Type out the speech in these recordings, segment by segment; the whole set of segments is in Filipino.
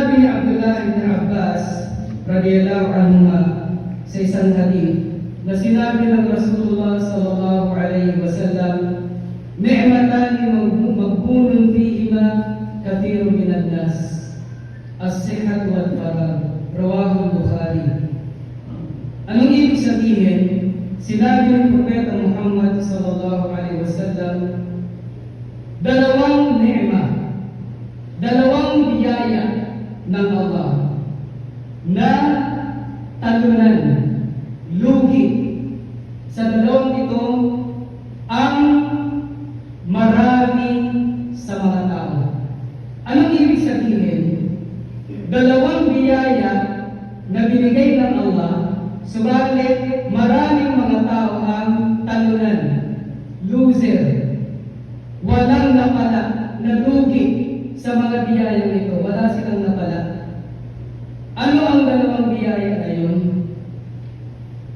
Sinabi ni Abdullah ibn Abbas radiyallahu anhuma sa isang hadith na sinabi ng Rasulullah sallallahu alaihi wasallam, "Ni'matani maghbunun fihima kathirun minan nas, as-sihhat wal faragh." Rawahu al-Bukhari. Anong ibig sabihin? Sinabi ng Propeta Muhammad sallallahu alaihi wasallam, dalawang ni'ma, dalawang biyaya ng Allah na talunan, lugi sa dalawang ito ang marami sa mga tao. Anong ibig sabihin? Dalawang biyaya na binigay ng Allah, subalit maraming mga tao ang talunan, loser, walang napala, nalugi sa mga biyayang ito, wala silang napala. Ano ang dalawang biyaya na yun?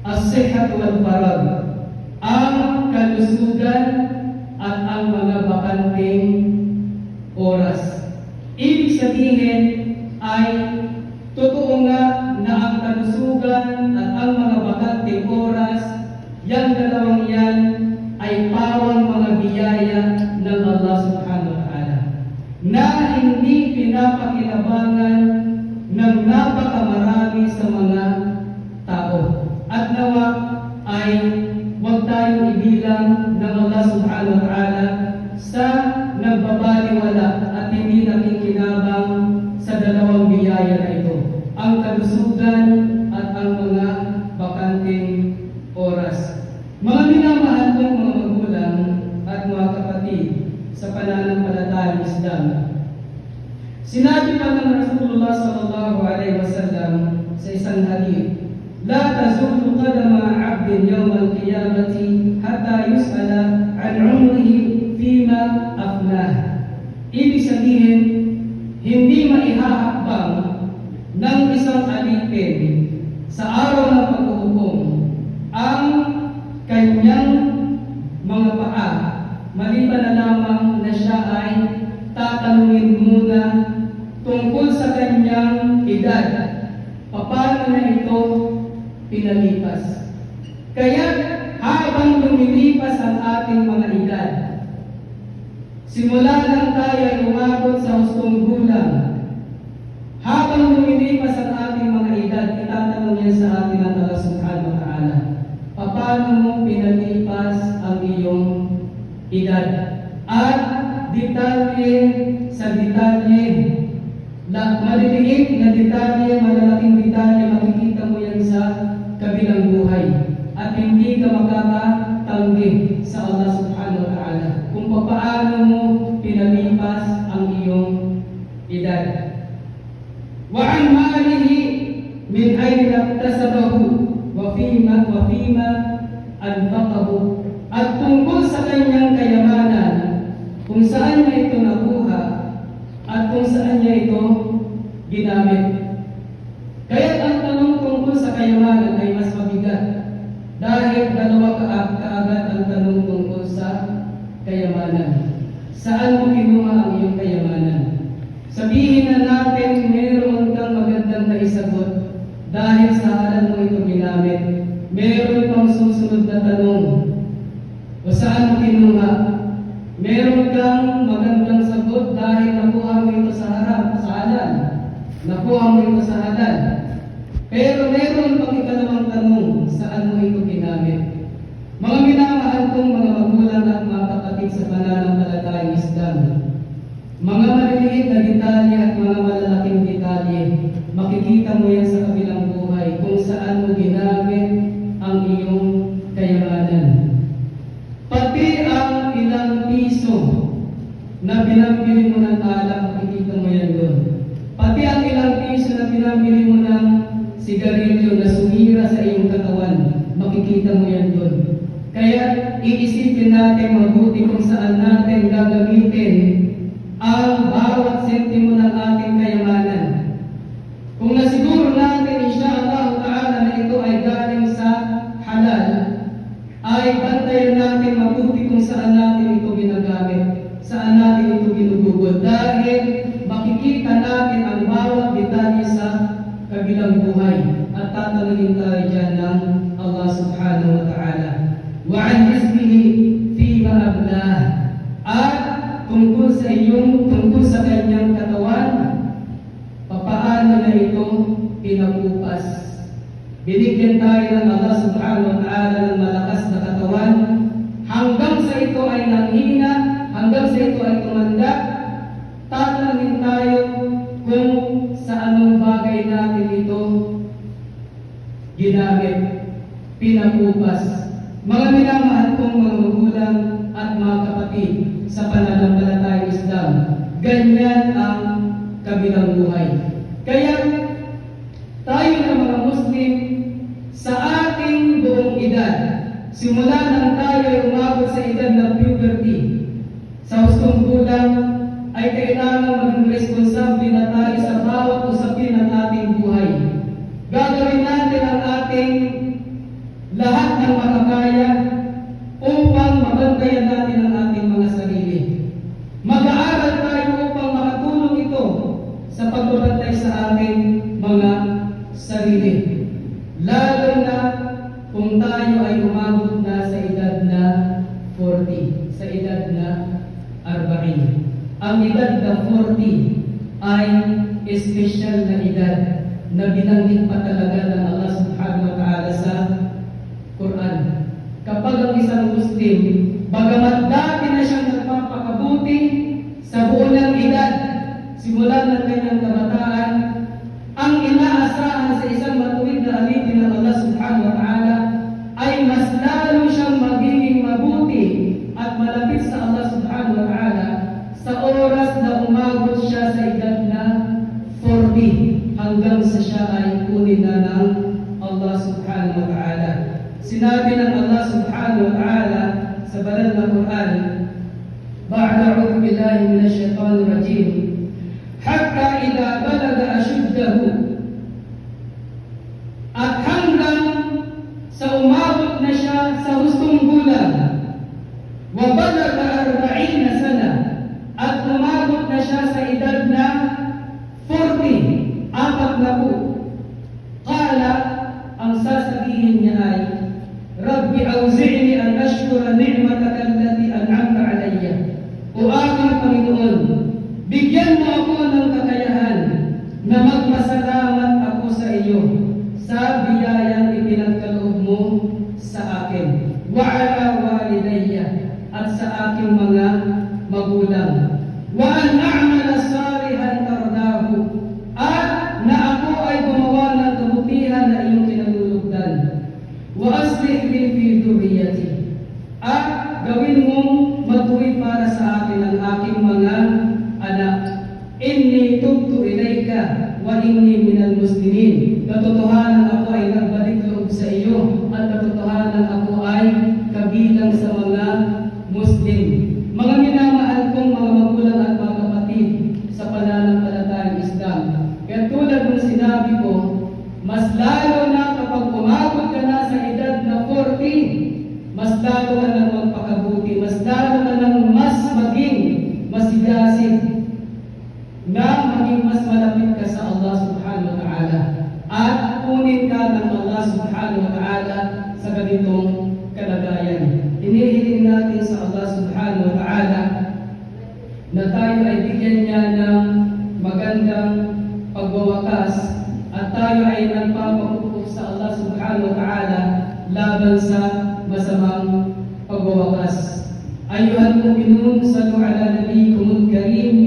As-sihhat wal faragh, ang kalusugan at ang mga bakanting oras. Ibig sabihin ay totoo nga na ang kalusugan at ang mga bakanting oras, yan dalawang yan ay parang mga biyaya ng Allah subhanahu wa ta'ala na hindi pinapakinabangan ng napakamarami sa mga tao. At nawa ay huwag tayong ibilang ng Allah subhanahu wa ta'ala sa nagbabaliwala at hindi nakikinabang sa dalawang biyaya na ito, ang kalusugan at ang mga bakanting oras. Mga minamahal kong mga magulang at mga kapatid sa pananampalatayang Islam, sinabi pa ng Rasulullah sallallahu alaihi wasallam sa isang hadith, "La tazulu qadama 'abdin yawm al-qiyamati hatta yus'ala 'an 'umrihi fima afnah." Ibig sabihin, hindi maihahakbang ng isang alipin sa araw ng paghuhukom ang kanyang mga paa, maliban na lamang na siya ay tatanungin muna tungkol sa kanyang edad, paano na ito pinalipas. Kaya habang lumilipas ang ating mga edad, simula lang tayo ay umabot sa hustong gulang, habang lumilipas ang ating mga edad, itatanong yan sa ating ng Allah subhanahu wa ta'ala, paano mo pinalipas ang iyong edad? At detalye sa detalye, maliliit na detalye, malalaking detalye, makikita mo yan sa kabilang buhay. At hindi ka makakatanggi sa Allah subhanahu wa ta'ala kung paano mo pinalipas ang iyong edad. Wa'an malihi min ayna iktasabahu wa fima anfaqahu, at tungkol sa kanyang kayamanan, kung saan niya ito nakuha at kung saan niya ito ginamit. Kaya ang tanong tungkol sa kayamanan ay mas mabigat dahil dalawa kaagad ang tanong tungkol sa kayamanan. Saan mo kinuha ang iyong kayamanan? Sabihin na natin meron kang magandang naisagot dahil sa halan mo ito ginamit. Meron pang susunod na tanong, o saan mo kinuha? Meron kang magandang sagot dahil nakuha mo ito sa harap, sa halal. Nakuha mo ito sa halal. Pero meron pang ikalawang tanong, saan mo ito ginamit? Mga minamahal kong mga magulang at mga kapatid sa pananampalatayang Islam, mga maliliit na detalye at mga malalaking detalye, makikita mo yan sa kabilang buhay kung saan mo ginamit ang iyong kayamanan. Pati ang ilang piso na pinambili mo ng alak, makikita mo yan doon. Pati ang ilang piso na pinambili mo ng sigarilyo na sumira sa iyong katawan, makikita mo yan doon. Kaya iisipin natin mabuti kung saan natin gagamitin ang bawat sentimo ng ating kayamanan. Kung nasiguro natin insyaallah ta'ala na ito ay galing sa halal, ay bantayan natin mabuti kung saan natin ito ginagamit, saan natin ito ginugugol. Dahil makikita natin ang bawat tayo dyan ng Allah subhanahu wa ta'ala. Wa an hizbihi fima ablah. At tungkol sa kanyang katawan, papaano na ito pinakupas. Binigyan tayo ng Allah subhanahu wa ta'ala ng malakas na katawan, hanggang sa ito ay nanghina, hanggang sa ito ay tumanda. Tatanungin tayo kung sa anong bagay natin ito ginamit, pinakupas. Mga minamahal kong mga magulang at mga kapatid sa pananampalatayang Islam, ganyan ang kabilang buhay. Kaya tayo na mga Muslim, sa ating buong edad, simula nang tayo ay umabot sa edad ng puberty, sa hustong gulang, ay kailangan maging responsable na tayo sa bawat usapin ng ating buhay. Gagawin natin ang ating lahat ng makakaya upang mabantayan natin ang ating mga sarili. Mag-aaral tayo upang makatulong ito sa pagbabantay sa ating mga sarili. Lalo na kung tayo ay umabot na sa edad na 40, sa edad na 40. Ang edad na 40 ay espesyal na edad na binanggit pa talaga ng Allah subhanahu wa ta'ala sa Quran. Kapag ang isang Muslim, bagamat dati na siyang nagpapakabuti sa buo ng edad, simula ng kanyang kabataan, ang inaasahan sa isang matuwid na alipin ng Allah subhanahu wa ta'ala ay mas lalo siyang magiging mabuti at malapit sa Allah subhanahu wa ta'ala sa oras na umabot siya sa edad na 40 hanggang sa siya ay kunin na ng Allah subhanahu wa ta'ala. Sinabi ng Allah subhanahu wa ta'ala sa banal na Quran, ba'da a'udhu billahi minash shaitanir rajim, hatta idza balaga ashuddahu, at hanggang sa umabot na siya sa hustong gulang, wa balaga 40 sana, at umabot na siya sa edad na 40, apat na po. Qala, ang sasabihin niya ay, Rabbi awzi'ni an ashkura ni'mataka allati an'amta alayya. O aking Panginoon, bigyan mo ako ng kakayahan na magpasalamat ako sa iyo sa biyayang ipinagkaloob mo sa akin, wa ala walidayya, at sa aking mga magulang, wa an a'mala salihan tardahu, at na ako ay gumawa ng kabutihan na iyong kinalulugdan, wa aslih li fi dhurriyyati, at gawin mong matuwid para sa akin ang aking mga anak. Inni tubtu ilayka wa inni minal muslimin. Katotohanan ako ay nagbalik loob sa iyo, at katotohanan ako ay kabilang sa mga Muslim. Mga minamahal kong mga magulang at mga kapatid sa pananampalatayang Islam, kaya tulad ng sinabi ko, mas lalo na kapag umabot ka na sa edad na 40, mas lalo ka nang magpakabuti, mas lalo ka nang mas maging masigasig, na maging mas malapit ka sa Allah subhanahu wa ta'ala, at kunin ka ng Allah subhanahu wa ta'ala sa ganitong kalagayan. Inihiling natin sa Allah subhanahu wa ta'ala na tayo ay bigyan niya ng magandang pagwawakas, at tayo ay nagpapakupok sa Allah subhanahu wa ta'ala laban sa masamang pagwawakas. Ayuhal mu'minun, sallu ala nabiyyikumul karim.